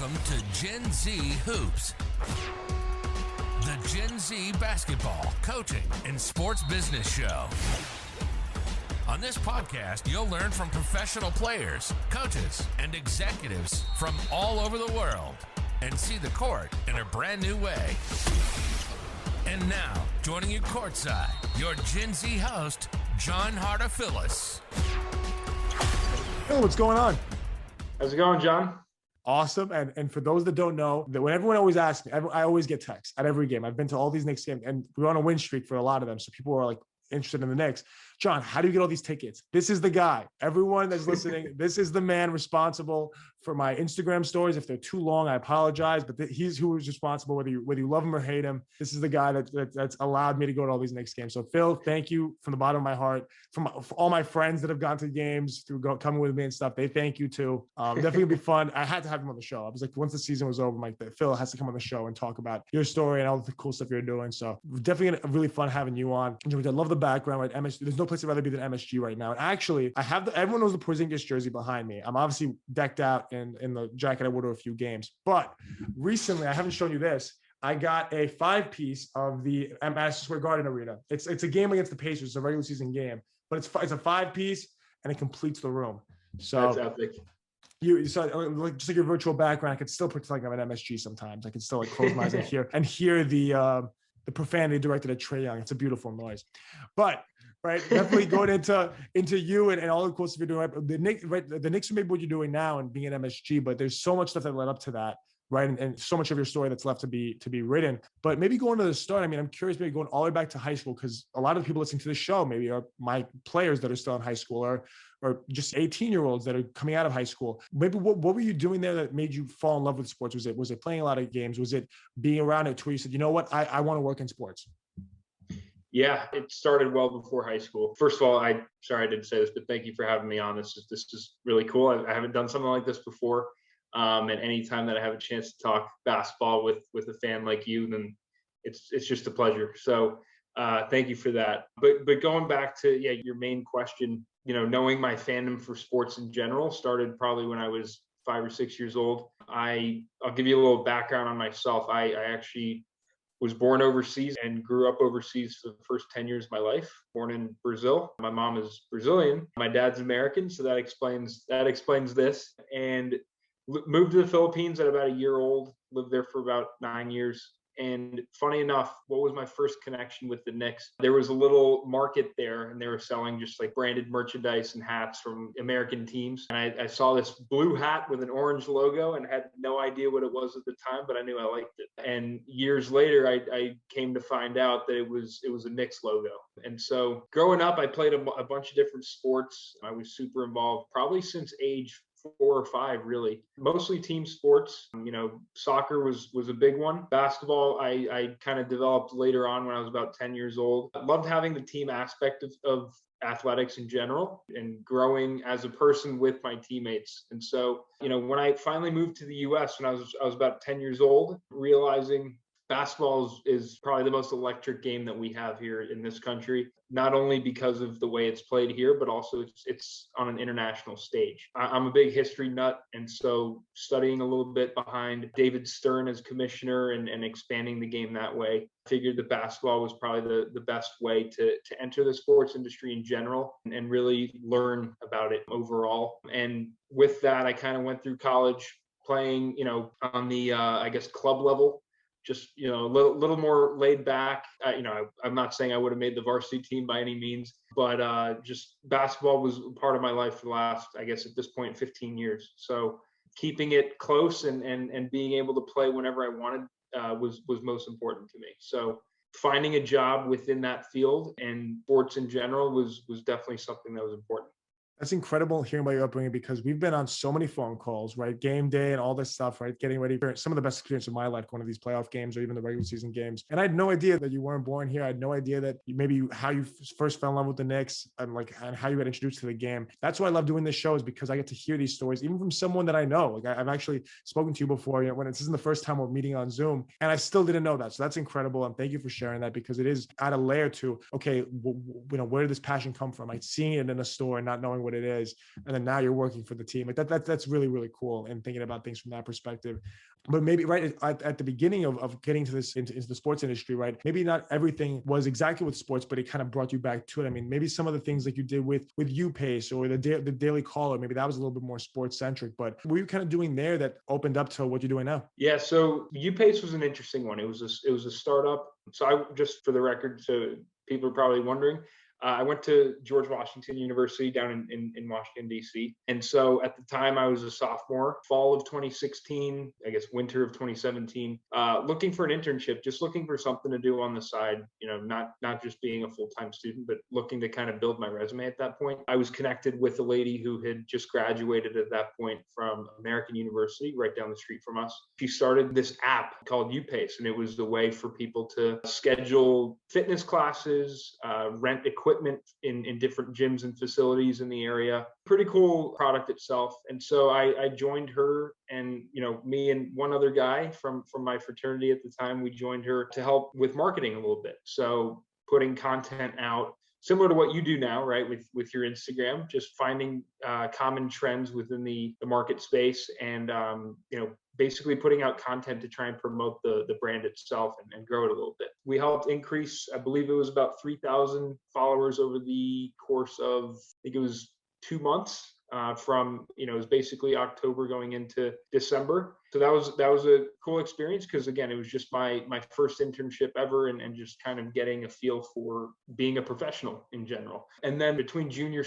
Welcome to Gen Z Hoops, the Gen Z basketball, coaching, and sports business show. On this podcast, you'll learn from professional players, coaches, and executives from all over the world and see the court in a brand new way. And now, joining you courtside, your Gen Z host, John Hartofilis. Hey, what's going on? How's it going, John? Awesome. And for those that don't know, that when everyone always asks me, I always get texts at every game. I've been to all these Knicks games, and we're on a win streak for a lot of them. So people are like interested in the Knicks. John, how do you get all these tickets? This is the guy. Everyone that's listening, this is the man responsible for my Instagram stories. If they're too long, I apologize, but he's who is responsible, whether you love him or hate him. This is the guy that's allowed me to go to all these Knicks games. So Phil, thank you from the bottom of my heart. For all my friends that have gone to games coming with me and stuff, they thank you too. Definitely gonna be fun. I had to have him on the show. I was like, once the season was over, I'm like, Phil has to come on the show and talk about your story and all the cool stuff you're doing. So definitely really fun having you on. I love the background, right? MSG, there's no place I'd rather be than MSG right now. And actually, I have everyone knows the Porzingis jersey behind me. I'm obviously decked out in the jacket I wore to a few games. But recently, I haven't shown you this. I got a 5-piece of the Madison Square Garden Arena. It's a game against the Pacers. It's a regular season game, but it's a 5-piece and it completes the room. So that's epic. Just like your virtual background, I could still pretend like I'm at MSG sometimes. I can still like close my eyes and hear the profanity directed at Trae Young. It's a beautiful noise. But right, definitely going into you and all the cool stuff you're doing. Right? The Knicks are maybe what you're doing now and being at MSG, but there's so much stuff that led up to that, right? And so much of your story that's left to be written. But maybe going to the start, I mean, I'm curious, maybe going all the way back to high school, because a lot of the people listening to the show maybe are my players that are still in high school or just 18-year-olds that are coming out of high school. Maybe what were you doing there that made you fall in love with sports? Was it playing a lot of games? Was it being around it to where you said, you know what, I want to work in sports? Yeah, it started well before high school. First of all, sorry I didn't say this, but thank you for having me on. This is really cool. I haven't done something like this before. And anytime that I have a chance to talk basketball with a fan like you, then it's just a pleasure. So thank you for that. But going back to your main question, knowing my fandom for sports in general started probably when I was 5 or 6 years old. I'll give you a little background on myself. I actually was born overseas and grew up overseas for the first 10 years of my life, born in Brazil. My mom is Brazilian. My dad's American. So that explains this. And moved to the Philippines at about a year old, lived there for about 9 years. And funny enough, what was my first connection with the Knicks? There was a little market there and they were selling just like branded merchandise and hats from American teams. And I saw this blue hat with an orange logo and had no idea what it was at the time, but I knew I liked it. And years later, I came to find out that it was a Knicks logo. And so growing up, I played a bunch of different sports. I was super involved probably since age 4 or 5, really. Mostly team sports. Soccer was a big one. Basketball, I kind of developed later on when I was about 10 years old. I loved having the team aspect of athletics in general and growing as a person with my teammates. And so, when I finally moved to the US when I was about 10 years old, realizing basketball is probably the most electric game that we have here in this country, not only because of the way it's played here, but also it's on an international stage. I'm a big history nut, and so studying a little bit behind David Stern as commissioner and expanding the game that way, I figured that basketball was probably the best way to enter the sports industry in general and really learn about it overall. And with that, I kind of went through college playing, on the, club level. Just, a little more laid back. I'm not saying I would have made the varsity team by any means, but just basketball was part of my life for the last, I guess at this point, 15 years. So keeping it close and being able to play whenever I wanted was most important to me. So finding a job within that field and sports in general was definitely something that was important. That's incredible hearing about your upbringing, because we've been on so many phone calls, right? Game day and all this stuff, right? Getting ready for some of the best experience of my life, going to these playoff games or even the regular season games. And I had no idea that you weren't born here. I had no idea that how you first fell in love with the Knicks and how you got introduced to the game. That's why I love doing this show, is because I get to hear these stories, even from someone that I know. Like I've actually spoken to you before, when this isn't the first time we're meeting on Zoom, and I still didn't know that. So that's incredible. And thank you for sharing that, because it is add a layer to, okay, where did this passion come from? Like seeing it in a store and not knowing what what it is. And then now you're working for the team. Like that's really, really cool. And thinking about things from that perspective. But maybe right at the beginning of getting to this into the sports industry, right? Maybe not everything was exactly with sports, but it kind of brought you back to it. I mean, maybe some of the things like you did with UPace or the Daily Caller, maybe that was a little bit more sports centric. But what were you kind of doing there that opened up to what you're doing now? Yeah, so UPace was an interesting one. It was a startup. So I just for the record, so people are probably wondering. I went to George Washington University down in Washington, D.C. And so at the time I was a sophomore, fall of 2016, I guess winter of 2017, looking for an internship, just looking for something to do on the side, not just being a full-time student, but looking to kind of build my resume at that point. I was connected with a lady who had just graduated at that point from American University, right down the street from us. She started this app called UPace, and it was the way for people to schedule fitness classes, rent equipment in different gyms and facilities in the area. Pretty cool product itself. And so I joined her, and me and one other guy from my fraternity at the time, we joined her to help with marketing a little bit. So putting content out similar to what you do now, right? With your Instagram, just finding common trends within the market space, and basically putting out content to try and promote the brand itself and grow it a little bit. We helped increase, I believe it was about 3,000 followers over the course of, I think it was 2 months. From it was basically October going into December. So that was a cool experience, because again, it was just my first internship ever, and just kind of getting a feel for being a professional in general. And then between junior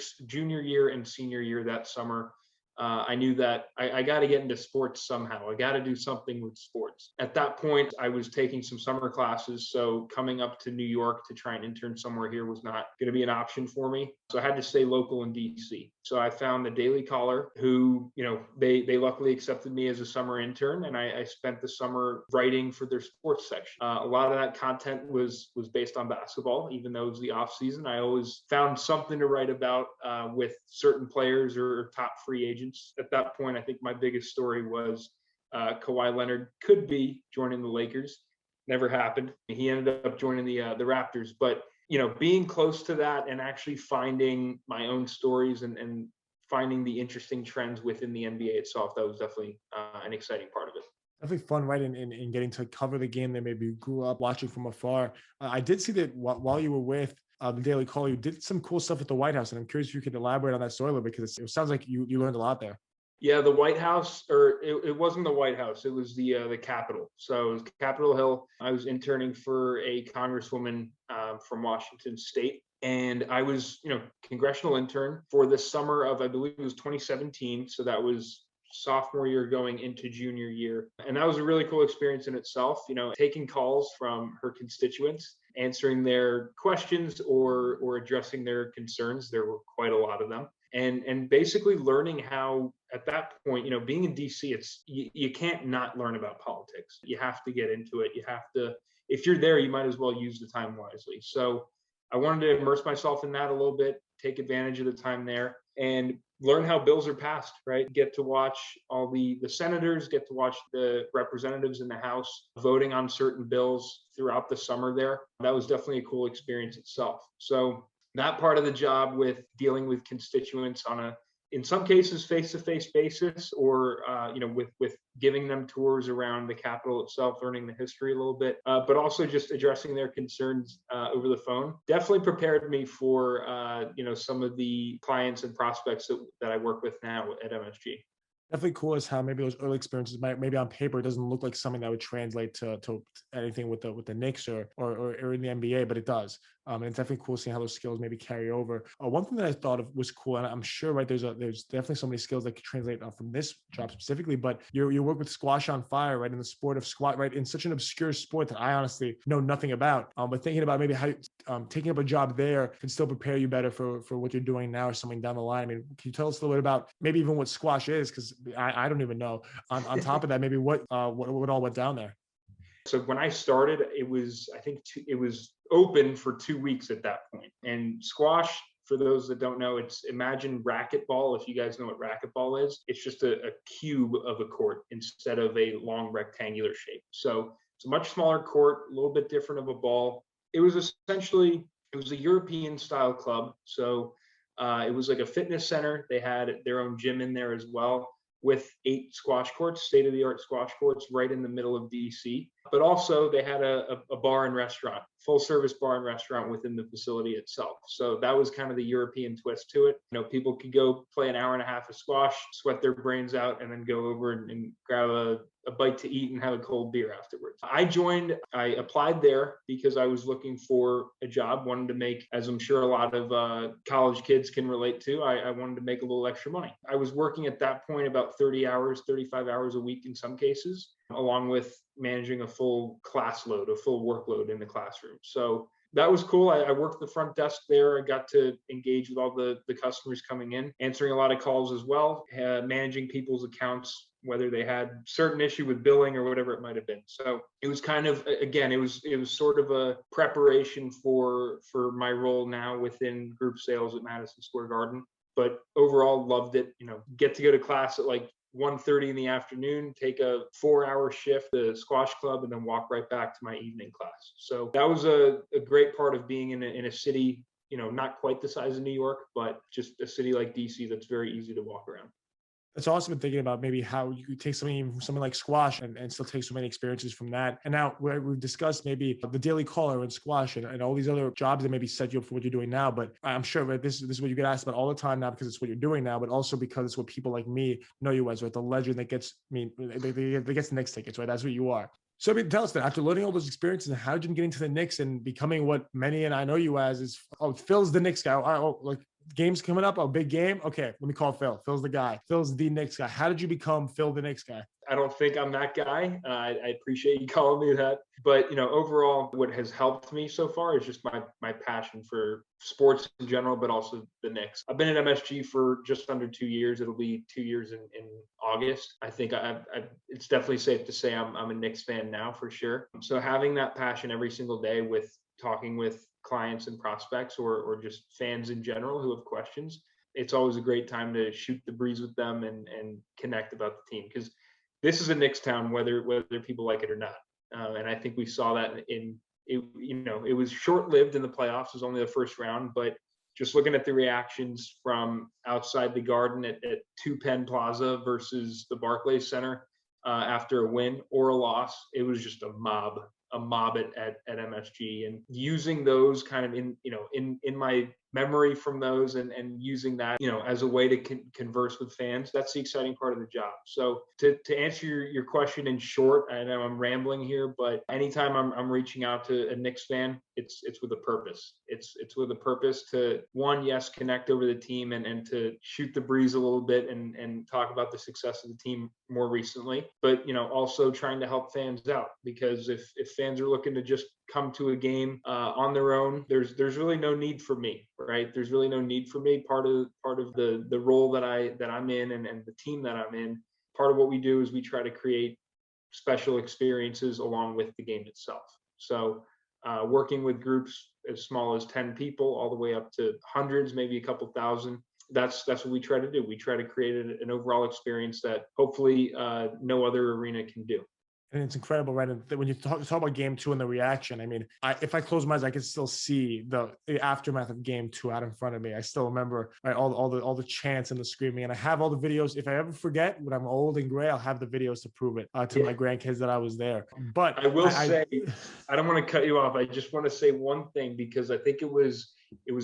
year and senior year that summer, I knew that I got to get into sports somehow. I got to do something with sports. At that point, I was taking some summer classes. So coming up to New York to try and intern somewhere here was not going to be an option for me. So I had to stay local in DC. So I found the Daily Caller, who, they luckily accepted me as a summer intern, and I spent the summer writing for their sports section. A lot of that content was based on basketball, even though it was the off season. I always found something to write about with certain players or top free agents. At that point, I think my biggest story was Kawhi Leonard could be joining the Lakers. Never happened. He ended up joining the Raptors, but being close to that and actually finding my own stories and finding the interesting trends within the NBA itself, that was definitely an exciting part of it. Definitely fun, right? In getting to cover the game that maybe you grew up watching from afar. I did see that while you were with the Daily Caller, you did some cool stuff at the White House, and I'm curious if you could elaborate on that story a little bit, because it sounds like you learned a lot there. Yeah, the White House, or it wasn't the White House, it was the Capitol. So it was Capitol Hill. I was interning for a congresswoman from Washington State, and I was, congressional intern for the summer of, I believe it was 2017. So that was sophomore year going into junior year. And that was a really cool experience in itself, taking calls from her constituents, answering their questions or addressing their concerns. There were quite a lot of them. And basically learning how, at that point, being in DC, you can't not learn about politics. You have to get into it. You have to, if you're there, you might as well use the time wisely. So I wanted to immerse myself in that a little bit, take advantage of the time there, and learn how bills are passed, right? Get to watch all the senators, get to watch the representatives in the House voting on certain bills throughout the summer there. That was definitely a cool experience itself. So that part of the job, with dealing with constituents on in some cases, face-to-face basis, or with giving them tours around the Capitol itself, learning the history a little bit, but also just addressing their concerns over the phone, definitely prepared me for some of the clients and prospects that I work with now at MSG. Definitely cool is how maybe those early experiences maybe on paper it doesn't look like something that would translate to anything with the Knicks or in the NBA, but it does. And it's definitely cool seeing how those skills maybe carry over. One thing that I thought of was cool, and I'm sure, right, there's definitely so many skills that could translate from this job specifically, but you work with Squash on Fire, right, in the sport of squash, right, in such an obscure sport that I honestly know nothing about. But thinking about maybe how taking up a job there can still prepare you better for what you're doing now or something down the line. I mean, can you tell us a little bit about maybe even what squash is? Because I don't even know. On top of that, maybe what all went down there. So when I started, it was, I think it was open for 2 weeks at that point. And squash, for those that don't know, imagine racquetball. If you guys know what racquetball is, it's just a cube of a court instead of a long rectangular shape. So it's a much smaller court, a little bit different of a ball. It was a European style club. So It was like a fitness center. They had their own gym in there as well, with 8 squash courts, state-of-the-art squash courts right in the middle of DC. But also they had a bar and restaurant, full-service bar and restaurant within the facility itself. So that was kind of the European twist to it. You know, people could go play an hour and a half of squash, sweat their brains out, and then go over and grab a bite to eat and have a cold beer afterwards. I applied there because I was looking for a job, wanted to make, as I'm sure a lot of college kids can relate to, I wanted to make a little extra money. I was working at that point about 30 hours, 35 hours a week in some cases, along with managing a full class load, a full workload in the classroom. So that was cool. I worked the front desk there. I got to engage with all the customers coming in, answering a lot of calls as well, managing people's accounts, whether they had certain issue with billing or whatever it might have been. So it was kind of, again, it was sort of a preparation for my role now within group sales at Madison Square Garden. But overall, loved it. You know, get to go to class at like 1:30 in the afternoon, take a 4-hour shift at the squash club, and then walk right back to my evening class. So that was a great part of being in a city, you know, not quite the size of New York, but just a city like DC that's very easy to walk around. It's also been thinking about maybe how you could take something like squash and still take so many experiences from that. And now we've discussed maybe the daily caller and squash and all these other jobs that maybe set you up for what you're doing now. But I'm sure that this is what you get asked about all the time now because it's what you're doing now, but also because it's what people like me know you as, right? The legend that gets that gets the Knicks tickets, right? That's what you are. So I mean, tell us that after learning all those experiences, and how did you get into the Knicks and becoming what many and I know you as is, Phil's the Knicks guy. Like game's coming up, a big game. Okay, let me call Phil. Phil's the guy. Phil's the Knicks guy. How did you become Phil the Knicks guy? I don't think I'm that guy. I appreciate you calling me that. But, you know, overall, what has helped me so far is just my passion for sports in general, but also the Knicks. I've been at MSG for just under 2 years. It'll be 2 years in August. I think it's definitely safe to say I'm a Knicks fan now for sure. So having that passion every single day with talking with clients and prospects or just fans in general who have questions, it's always a great time to shoot the breeze with them and connect about the team, because this is a Knicks town, whether people like it or not. And I think we saw that it was short-lived in the playoffs. It was only the first round, but just looking at the reactions from outside the Garden at 2 Penn Plaza versus the Barclays Center after a win or a loss, it was just a mob at MSG, and using those kind of in my memory from those and using that, you know, as a way to converse with fans. That's the exciting part of the job. So to answer your question in short, I know I'm rambling here, but anytime I'm reaching out to a Knicks fan, it's with a purpose. It's with a purpose to, one, yes, connect over the team and to shoot the breeze a little bit and talk about the success of the team more recently, but, you know, also trying to help fans out, because if fans are looking to just come to a game on their own, there's really no need for me, right? There's really no need for me. Part of the role that I'm in and the team that I'm in, part of what we do is we try to create special experiences along with the game itself. So working with groups as small as 10 people all the way up to hundreds, maybe a couple thousand, that's what we try to do. We try to create an overall experience that hopefully no other arena can do. And it's incredible, right? And when you talk about game 2 and the reaction, I mean, if I close my eyes, I can still see the aftermath of game 2 out in front of me. I still remember, right, all the chants and the screaming. And I have all the videos. If I ever forget, when I'm old and gray, I'll have the videos to prove it to my grandkids that I was there. But I will say, I don't want to cut you off. I just want to say one thing, because I think it was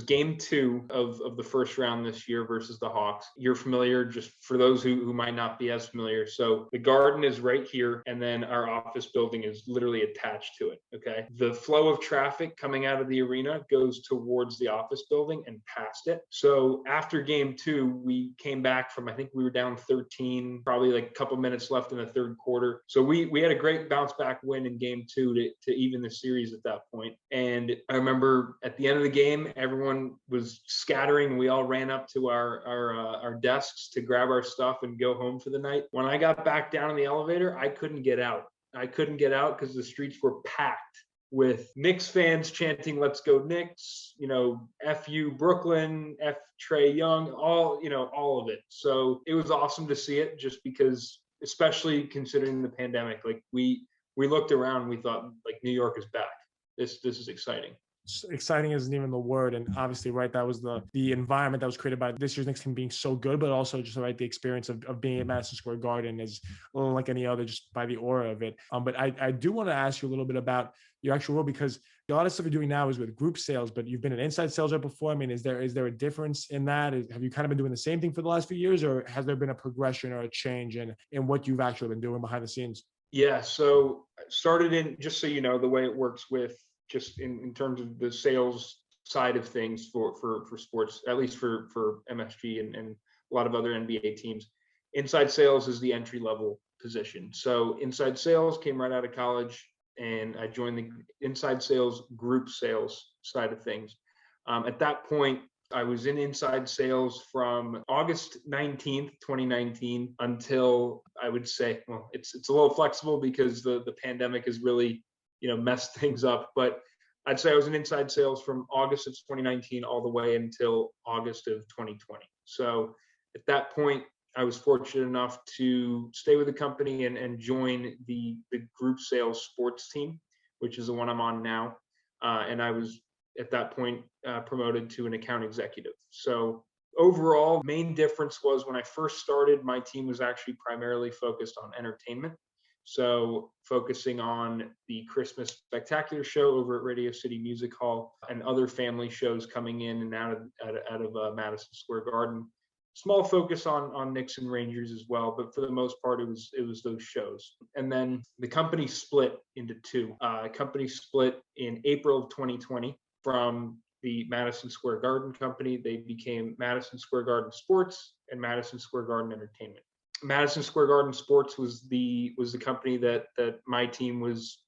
game 2 of the first round this year versus the Hawks. You're familiar, just for those who might not be as familiar. So the Garden is right here, and then our office building is literally attached to it, okay? The flow of traffic coming out of the arena goes towards the office building and past it. So after game 2, we came back from, I think we were down 13, probably like a couple minutes left in the third quarter. So we had a great bounce back win in game 2 to even the series at that point. And I remember at the end of the game, everyone was scattering. We all ran up to our desks to grab our stuff and go home for the night. When I got back down in the elevator, I couldn't get out. Because the streets were packed with Knicks fans chanting, "Let's go Knicks," you know, "F you Brooklyn," "F Trae Young," all of it. So it was awesome to see it, just because, especially considering the pandemic, like we looked around, we thought, like, New York is back. This is exciting. Exciting isn't even the word. And obviously, right, that was the environment that was created by this year's Knicks team being so good, but also just right, the experience of being at Madison Square Garden is like any other, just by the aura of it. But I do want to ask you a little bit about your actual role, because a lot of stuff you're doing now is with group sales, but you've been an inside sales rep before. I mean, is there a difference in that? Have you kind of been doing the same thing for the last few years, or has there been a progression or a change in what you've actually been doing behind the scenes? Yeah, so started in, just so you know, the way it works with just in terms of the sales side of things for sports, at least for MSG and a lot of other NBA teams. Inside sales is the entry level position. So inside sales came right out of college, and I joined the inside sales group sales side of things. At that point, I was in inside sales from August 19th, 2019 until, I would say, well, it's a little flexible because the pandemic has really, messed things up. But I'd say I was in inside sales from August of 2019 all the way until August of 2020. So at that point, I was fortunate enough to stay with the company and join the group sales sports team, which is the one I'm on now. And I was at that point promoted to an account executive. So overall, main difference was when I first started, my team was actually primarily focused on entertainment. So focusing on the Christmas Spectacular show over at Radio City Music Hall and other family shows coming in and out of Madison Square Garden. Small focus on Knicks and Rangers as well, but for the most part, it was those shows. And then the company split into two. Company split in April of 2020 from the Madison Square Garden company. They became Madison Square Garden Sports and Madison Square Garden Entertainment. Madison Square Garden Sports was the company that my team was,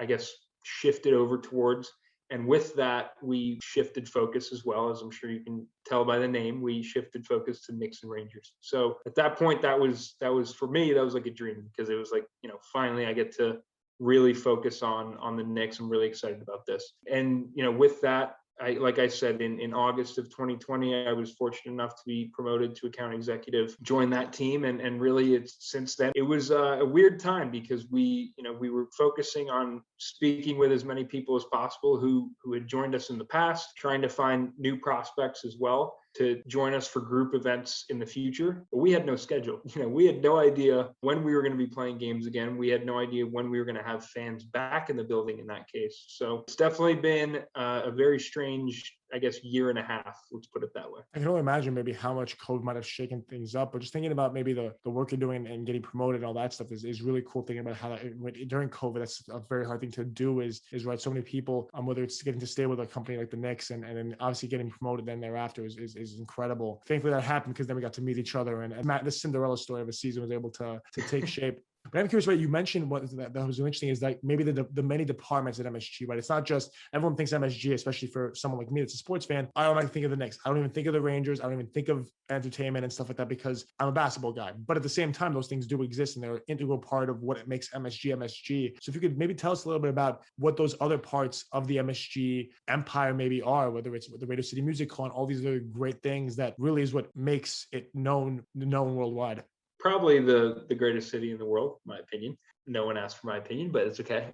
I guess, shifted over towards. And with that, we shifted focus as well, as I'm sure you can tell by the name. We shifted focus to Knicks and Rangers. So at that point, that was for me, that was like a dream, because it was like, finally I get to really focus on the Knicks. I'm really excited about this. And with that, like I said, in August of 2020, I was fortunate enough to be promoted to account executive, join that team. And really, it's since then, it was a weird time because we were focusing on speaking with as many people as possible who had joined us in the past, trying to find new prospects as well to join us for group events in the future. But we had no schedule. We had no idea when we were going to be playing games again. We had no idea when we were going to have fans back in the building in that case. So it's definitely been a very strange, I guess, year and a half, let's put it that way. I can only imagine maybe how much COVID might have shaken things up, but just thinking about maybe the work you're doing and getting promoted and all that stuff is really cool. Thinking about how during COVID, that's a very hard thing to do is right. So many people, whether it's getting to stay with a company like the Knicks and then obviously getting promoted then thereafter is incredible. Thankfully that happened because then we got to meet each other, and the Cinderella story of a season was able to take shape. But I'm curious, right? You mentioned what that was really interesting is like maybe the many departments at MSG, right? It's not just everyone thinks MSG, especially for someone like me that's a sports fan. I don't like to think of the Knicks. I don't even think of the Rangers. I don't even think of entertainment and stuff like that because I'm a basketball guy. But at the same time, those things do exist and they're an integral part of what makes MSG. So if you could maybe tell us a little bit about what those other parts of the MSG empire maybe are, whether it's the Radio City Music Hall and all these other great things that really is what makes it known worldwide. Probably the greatest city in the world, in my opinion. No one asked for my opinion, but it's okay.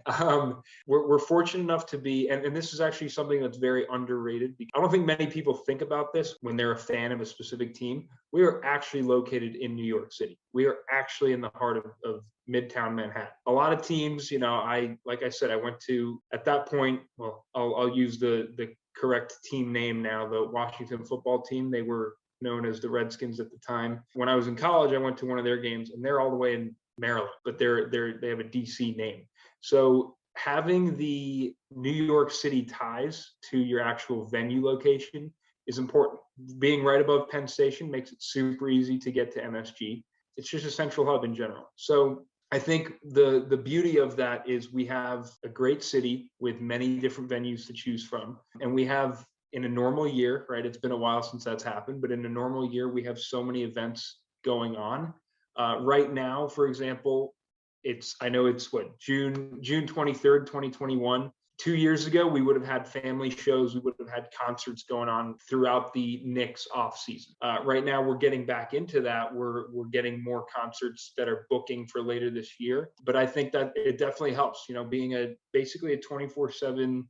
We're fortunate enough to be, and this is actually something that's very underrated. I don't think many people think about this when they're a fan of a specific team. We are actually located in New York City. We are actually in the heart of Midtown Manhattan. A lot of teams, like I said, I went to, at that point, well, I'll use the correct team name now, the Washington football team. They were known as the Redskins at the time. When I was in college, I went to one of their games, and they're all the way in Maryland, but they have a DC name. So having the New York City ties to your actual venue location is important. Being right above Penn Station makes it super easy to get to MSG. It's just a central hub in general. So I think the beauty of that is we have a great city with many different venues to choose from, and we have, in a normal year, right? It's been a while since that's happened, but in a normal year, we have so many events going on. Right now, for example, I know it's June 23rd, 2021. 2 years ago, we would have had family shows. We would have had concerts going on throughout the Knicks off season. Right now, we're getting back into that. We're getting more concerts that are booking for later this year. But I think that it definitely helps, being basically a 24/7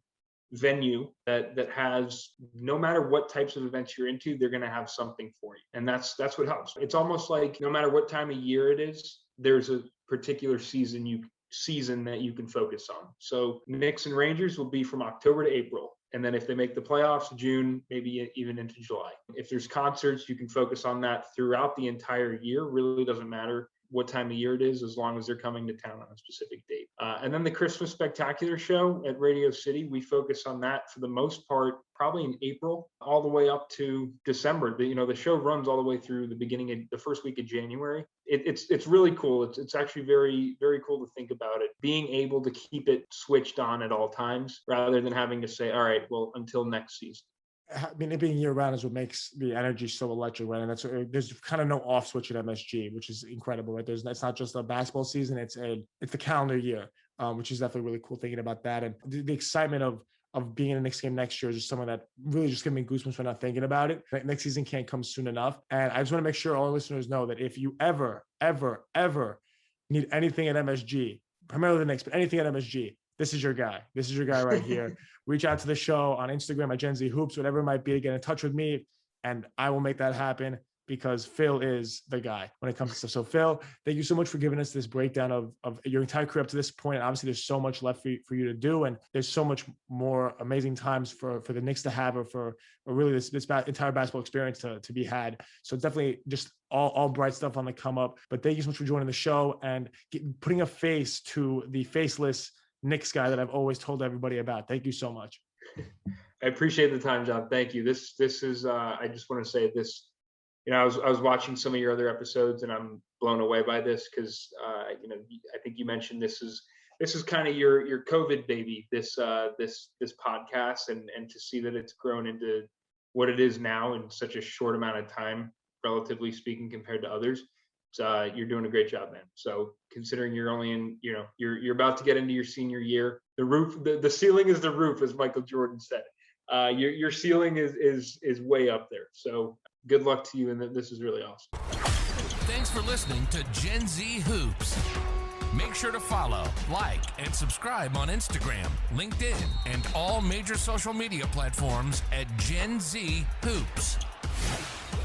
venue that has, no matter what types of events you're into, they're going to have something for you. And that's what helps. It's almost like no matter what time of year it is, there's a particular season that you can focus on. So Knicks and Rangers will be from October to April. And then if they make the playoffs, June, maybe even into July. If there's concerts, you can focus on that throughout the entire year. Really doesn't matter what time of year it is, as long as they're coming to town on a specific date. And then the Christmas Spectacular show at Radio City, we focus on that for the most part, probably in April, all the way up to December. The show runs all the way through the first week of January. It's really cool. It's actually very, very cool to think about it. Being able to keep it switched on at all times, rather than having to say, all right, well, until next season. I mean, it being year round is what makes the energy so electric, right? And there's kind of no off switch at MSG, which is incredible, right? It's not just a basketball season; it's the calendar year, which is definitely really cool thinking about that. And the excitement of being in the Knicks game next year is just something that really just gives me goosebumps when I'm thinking about it. Next season can't come soon enough, and I just want to make sure all our listeners know that if you ever need anything at MSG, primarily the Knicks, but anything at MSG, this is your guy. This is your guy right here. Reach out to the show on Instagram at Gen Z Hoops, whatever it might be, get in touch with me, and I will make that happen, because Phil is the guy when it comes to stuff. So Phil, thank you so much for giving us this breakdown of your entire career up to this point. And obviously there's so much left for you to do, and there's so much more amazing times for the Knicks to have, or really this entire basketball experience to be had. So definitely just all bright stuff on the come up. But thank you so much for joining the show and putting a face to the faceless Knicks guy that I've always told everybody about. Thank you so much. I appreciate the time, John. Thank you. This is I just want to say this. I was watching some of your other episodes, and I'm blown away by this, because I think you mentioned this is kind of your COVID baby, this podcast, and to see that it's grown into what it is now in such a short amount of time, relatively speaking, compared to others. You're doing a great job, man. So considering you're only in, you're about to get into your senior year, the ceiling is the roof, as Michael Jordan said. Your ceiling is way up there. So good luck to you, and this is really awesome. Thanks for listening to Gen Z Hoops. Make sure to follow, like, and subscribe on Instagram, LinkedIn, and all major social media platforms at Gen Z Hoops.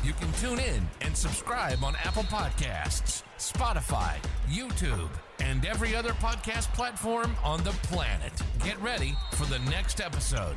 You can tune in and subscribe on Apple Podcasts, Spotify, YouTube, and every other podcast platform on the planet. Get ready for the next episode.